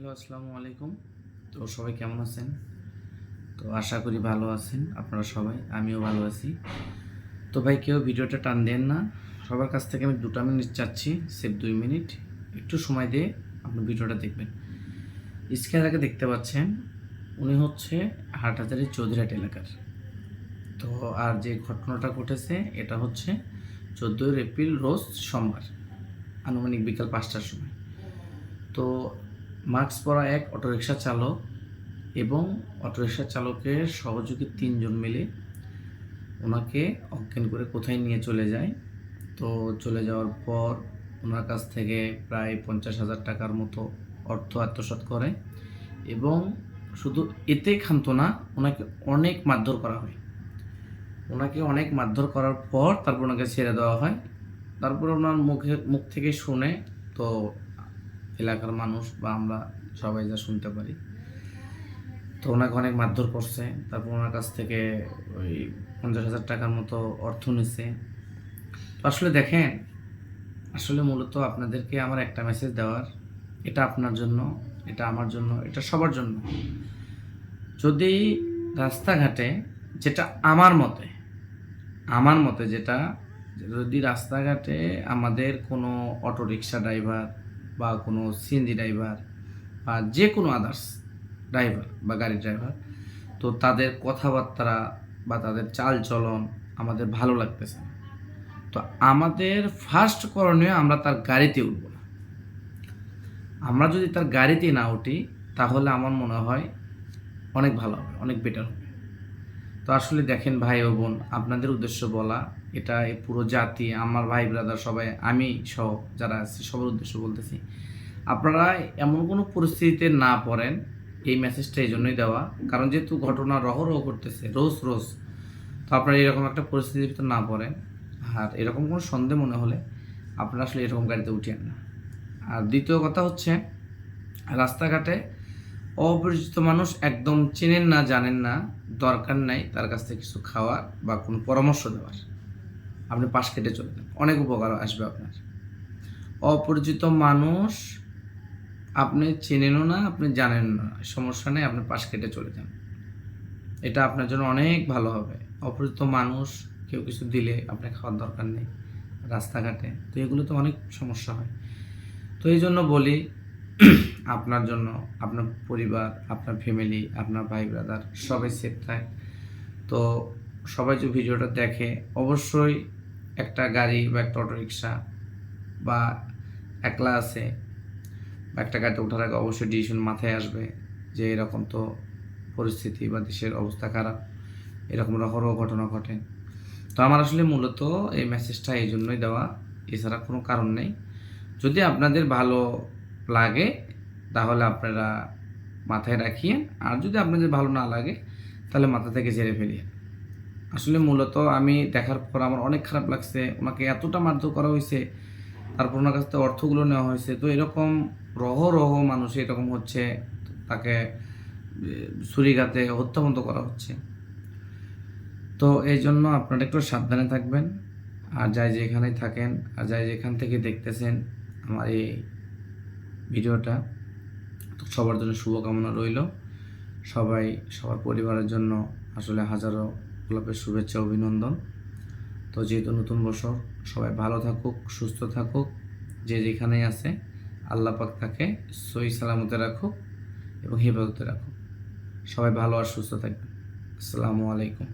Hello, আসসালামু আলাইকুম। তো সবাই কেমন আছেন? তো আশা করি ভালো আছেন আপনারা সবাই, আমিও ভালো আছি। তো ভাই কেউ ভিডিওটা টান দেন না, সবার কাছ থেকে আমি 2 মিনিট চাচ্ছি, সেভ 2 মিনিট। একটু সময় দিয়ে আপনি ভিডিওটা দেখবেন। স্ক্রিনে যাকে দেখতে পাচ্ছেন উনি হচ্ছে হাটহাজারী চৌধুরীহাট এলাকার। তো আর যে ঘটনাটা ঘটেছে এটা হচ্ছে 14 এপ্রিল রোজ সোমবার আনুমানিক বিকাল 5টার সময়। তো মাস্ক পরা এক অটোরিকশা চালক এবং অটোরিকশা চালকের সহযোগী 3 জন মিলে ওনাকে অজ্ঞান করে কোথায় নিয়ে চলে যায়। তো চলে যাওয়ার পর ওনার কাছ থেকে প্রায় 50,000 টাকার মতো অর্থ আত্মসাৎ করে এবং শুধু এতে ক্ষান্ত না, ওনাকে অনেক মারধর করা হয়। ওনাকে অনেক মারধর করার পর তারপর ওনাকে ছেড়ে দেওয়া হয়। তারপর ওনার মুখ থেকে শুনে তো এলাকার মানুষ বা আমরা সবাই যা শুনতে পারি, তো ওনাকে অনেক মারধর করছে। তারপর ওনার কাছ থেকে ওই 50,000 টাকার মতো অর্থ নিচ্ছে। তো আসলে দেখেন, আসলে মূলত আপনাদেরকে আমার একটা মেসেজ দেওয়ার, এটা আপনার জন্য, এটা আমার জন্য, এটা সবার জন্য। যদি রাস্তাঘাটে, যেটা আমার মতে যেটা, যদি রাস্তাঘাটে আমাদের কোনো অটোরিকশা ড্রাইভার বা কোনো সিএনজি ড্রাইভার বা যে কোনো আদার্স ড্রাইভার বা গাড়ি ড্রাইভার, তো তাদের কথাবার্তা বা তাদের চালচলন আমাদের ভালো লাগতেছে না, তো আমাদের ফার্স্ট করণীয় আমরা তার গাড়িতে উঠব না। আমরা যদি তার গাড়িতে না উঠি তাহলে আমার মনে হয় অনেক ভালো হবে, অনেক বেটার হবে। তো আসলে দেখেন ভাই ও বোন, আপনাদের উদ্দেশ্য বলা, এটা এই পুরো জাতি, আমার ভাই ব্রাদার সবাই, আমি সহ যারা আছি সবার উদ্দেশ্য বলতেছি, আপনারা এমন কোনো পরিস্থিতিতে না পড়েন। এই মেসেজটা এই জন্যই দেওয়া, কারণ যেহেতু ঘটনা রহরহ করতেছে রোজ রোজ, তো আপনারা এরকম একটা পরিস্থিতির ভিতর না পড়েন। আর এরকম কোনো সন্দেহ মনে হলে আপনারা আসলে এরকম গাড়িতে উঠিয়েন না। আর দ্বিতীয় কথা হচ্ছে, রাস্তাঘাটে অপরিচিত মানুষ একদম চেনেন না, জানেন না, দরকার নাই তার কাছ থেকে কিছু খাওয়ার বা কোনো পরামর্শ দেওয়ার। আপনি পাশ কেটে চলে যান, অনেক উপকার আসবে আপনার। অপরিচিত মানুষ আপনি চেনেনও না, আপনি জানেন না, সমস্যা নেই, আপনি পাশ কেটে চলে যান, এটা আপনার জন্য অনেক ভালো হবে। অপরিচিত মানুষ কেউ কিছু দিলে আপনার খাওয়ার দরকার নেই রাস্তাঘাটে, তো এগুলোতে অনেক সমস্যা হয়। তো এই জন্য বলি, আপনার জন্য, আপনার পরিবার, আপনার ফ্যামিলি, আপনার ভাই ব্রাদার সবাই সেফ থাক। তো সবাই যে ভিডিওটা দেখে অবশ্যই একটা গাড়ি বা একটা অটোরিকশা বা একলা আছে বা একটা গাড়িতে ওঠার আগে অবশ্যই ডিসিশন মাথায় আসবে যে এরকম তো পরিস্থিতি বা দেশের অবস্থা খারাপ, এরকম রহরহ ঘটনা ঘটে। তো আমার আসলে মূলত এই মেসেজটা এই জন্যই দেওয়া, এছাড়া কোনো কারণ নেই। যদি আপনাদের ভালো লাগে তাহলে আপনারা মাথায় রাখিয়েন, আর যদি আপনাদের ভালো না লাগে তাহলে মাথা থেকে ঝেড়ে ফেলিয়েন। আসলে মূলত আমি দেখার পর আমার অনেক খারাপ লাগছে, ওনাকে এতটা মারধর করা হয়েছে, তারপর ওনার কাছ থেকে অর্থগুলো নেওয়া হয়েছে। তো এরকম রহ মানুষ এরকম হচ্ছে, তাকে ছুরিঘাতে হত্যাবন্ত করা হচ্ছে। তো এই জন্য আপনারা একটু সাবধানে থাকবেন। আর যাই যেখানেই থাকেন, আর যাই যেখান থেকে দেখতেছেন আমার এই ভিডিওটা, তো সবার জন্য শুভকামনা রইল। সবাই সবার পরিবারের জন্য আসলে হাজারো গোলাপের শুভেচ্ছা, অভিনন্দন। তো যেহেতু নতুন বছর, সবাই ভালো থাকুক, সুস্থ থাকুক, যে যেখানেই আছে আল্লাহ পাক তাকে সহি সালামতে রাখুক এবং হেফাজতে রাখুক। সবাই ভালো আর সুস্থ থাকবেন। আসসালামু আলাইকুম।